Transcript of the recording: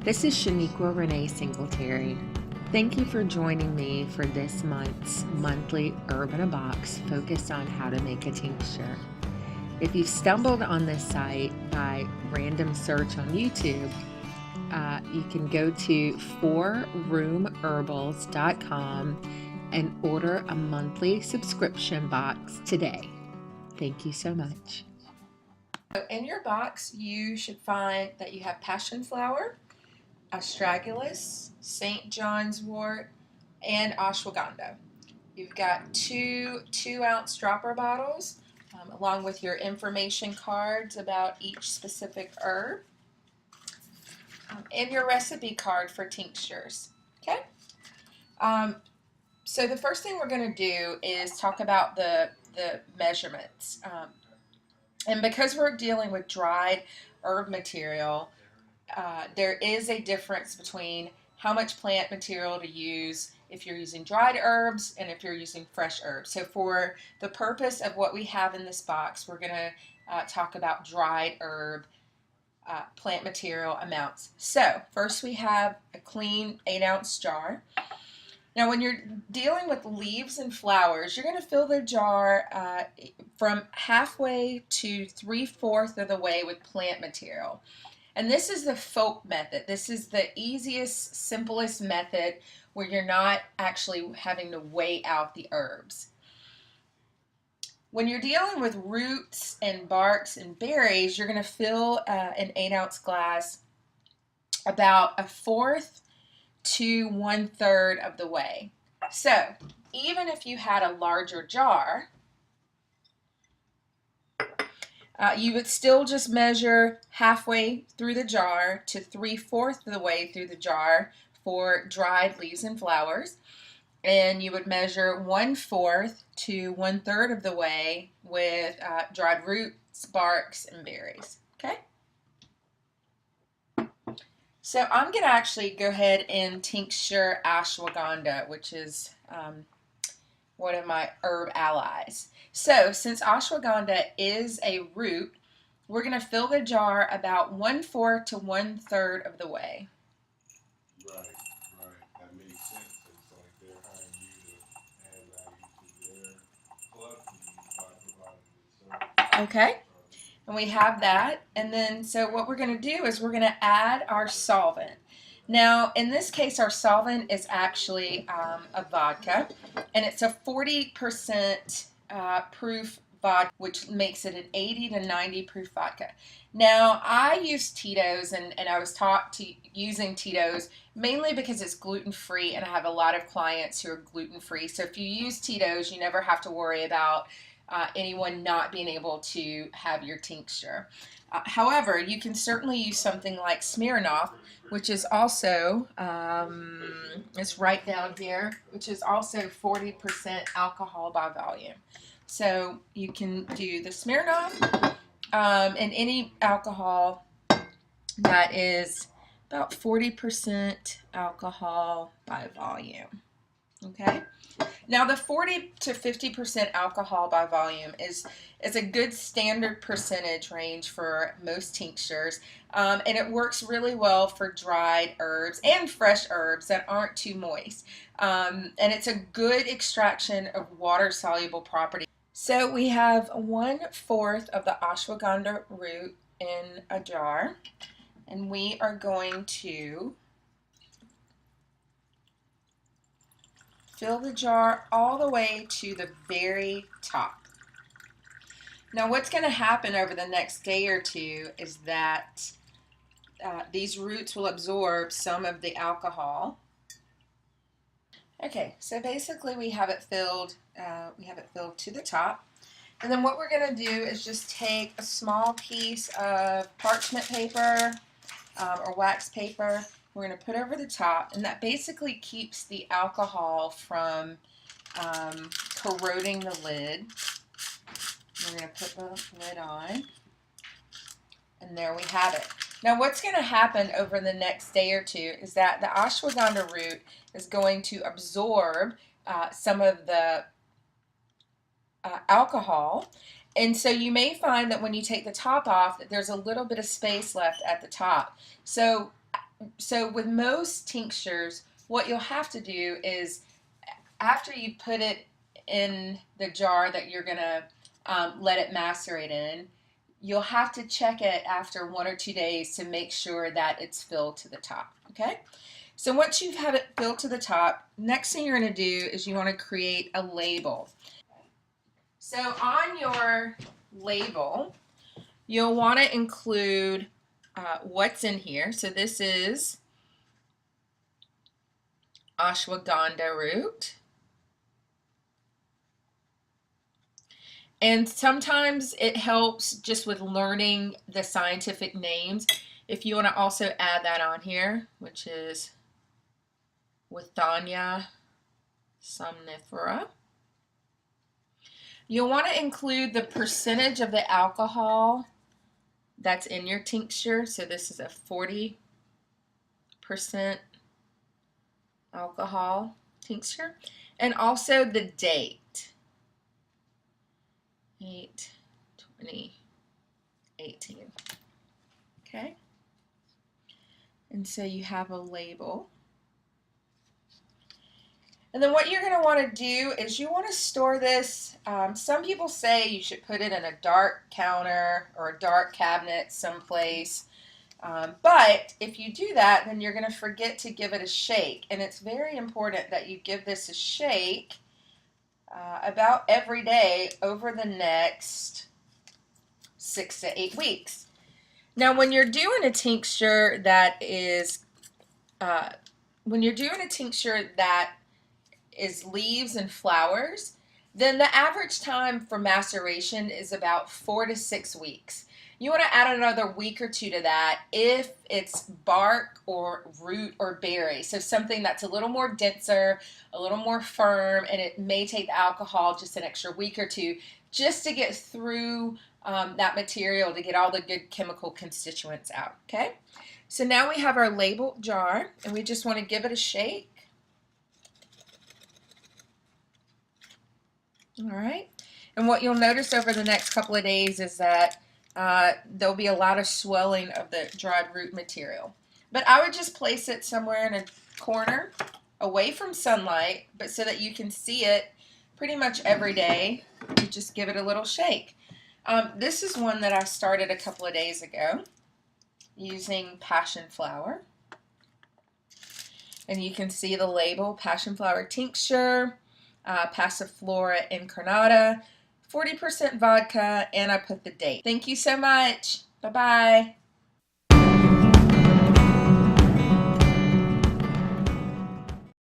This is Shanequa Renee Singletary. Thank you for joining me for this month's monthly Herb in a Box focused on how to make a tincture. If you've stumbled on this site by random search on YouTube, you can go to 4roomherbals.com and order a monthly subscription box today. Thank you so much. In your box, you should find that you have passion flower, astragalus, St. John's wort, and ashwagandha. You've got two 2-ounce dropper bottles, along with your information cards about each specific herb, and your recipe card for tinctures. Okay. So the first thing we're going to do is talk about the measurements. And because we're dealing with dried herb material, there is a difference between how much plant material to use if you're using dried herbs and if you're using fresh herbs. So for the purpose of what we have in this box, we're going to talk about dried herb plant material amounts. So first we have a clean 8-ounce jar. Now when you're dealing with leaves and flowers, you're going to fill the jar from halfway to 3/4 of the way with plant material. And this is the folk method. This is the easiest, simplest method where you're not actually having to weigh out the herbs. When you're dealing with roots and barks and berries, you're going to fill an 8-ounce glass about 1/4 to 1/3 of the way. So even if you had a larger jar, you would still just measure halfway through the jar to 3/4 of the way through the jar for dried leaves and flowers, and you would measure 1/4 to 1/3 of the way with dried roots, barks, and berries. Okay. So I'm going to actually go ahead and tincture ashwagandha, which is one of my herb allies. So since ashwagandha is a root, we're going to fill the jar about 1/4 to 1/3 of the way. Right. That makes sense. It's like they're hiring you to add value to their club by providing this. Okay. And we have that. And then, so what we're going to do is we're going to add our solvent. Now, in this case, our solvent is actually a vodka, and it's a 40% proof vodka, which makes it an 80 to 90 proof vodka. Now, I use Tito's, and I was taught to using Tito's mainly because it's gluten-free, and I have a lot of clients who are gluten-free. So if you use Tito's, you never have to worry about anyone not being able to have your tincture. However, you can certainly use something like Smirnoff, which is also, it's right down here, which is also 40% alcohol by volume. So you can do the Smirnoff and any alcohol that is about 40% alcohol by volume. Okay. Now the 40 to 50% alcohol by volume is a good standard percentage range for most tinctures, and it works really well for dried herbs and fresh herbs that aren't too moist, and it's a good extraction of water-soluble properties. So we have 1/4 of the ashwagandha root in a jar, and we are going to fill the jar all the way to the very top. Now what's going to happen over the next day or two is that these roots will absorb some of the alcohol. Okay, so basically we have it filled to the top. And then what we're going to do is just take a small piece of parchment paper or wax paper. We're going to put over the top, and that basically keeps the alcohol from corroding the lid. We're going to put the lid on, and there we have it. Now what's going to happen over the next day or two is that the ashwagandha root is going to absorb some of the alcohol, and so you may find that when you take the top off that there's a little bit of space left at the top. So so with most tinctures, what you'll have to do is after you put it in the jar that you're going to let it macerate in, you'll have to check it after 1 or 2 days to make sure that it's filled to the top. Okay? So once you've had it filled to the top, next thing you're going to do is you want to create a label. So on your label, you'll want to include what's in here. So this is ashwagandha root. And sometimes it helps just with learning the scientific names. If you want to also add that on here, which is Withania somnifera. You'll want to include the percentage of the alcohol that's in your tincture. So this is a 40% alcohol tincture. And also the date. 8/20/18. Okay, and so you have a label. And then what you're going to want to do is you want to store this. Some people say you should put it in a dark counter or a dark cabinet someplace. But if you do that, then you're going to forget to give it a shake. And it's very important that you give this a shake about every day over the next 6 to 8 weeks. Now, when you're doing a tincture that is leaves and flowers, then the average time for maceration is about 4 to 6 weeks. You want to add another week or 2 to that if it's bark or root or berry. So something that's a little more denser, a little more firm, and it may take the alcohol just an extra week or 2 just to get through that material to get all the good chemical constituents out. Okay? So now we have our labeled jar, and we just want to give it a shake. All right. And what you'll notice over the next couple of days is that there'll be a lot of swelling of the dried root material. But I would just place it somewhere in a corner away from sunlight, but so that you can see it pretty much every day. You just give it a little shake. This is one that I started a couple of days ago using passion flower. And you can see the label, passion flower tincture, Passiflora incarnata, 40% vodka, and I put the date. Thank you so much. Bye-bye.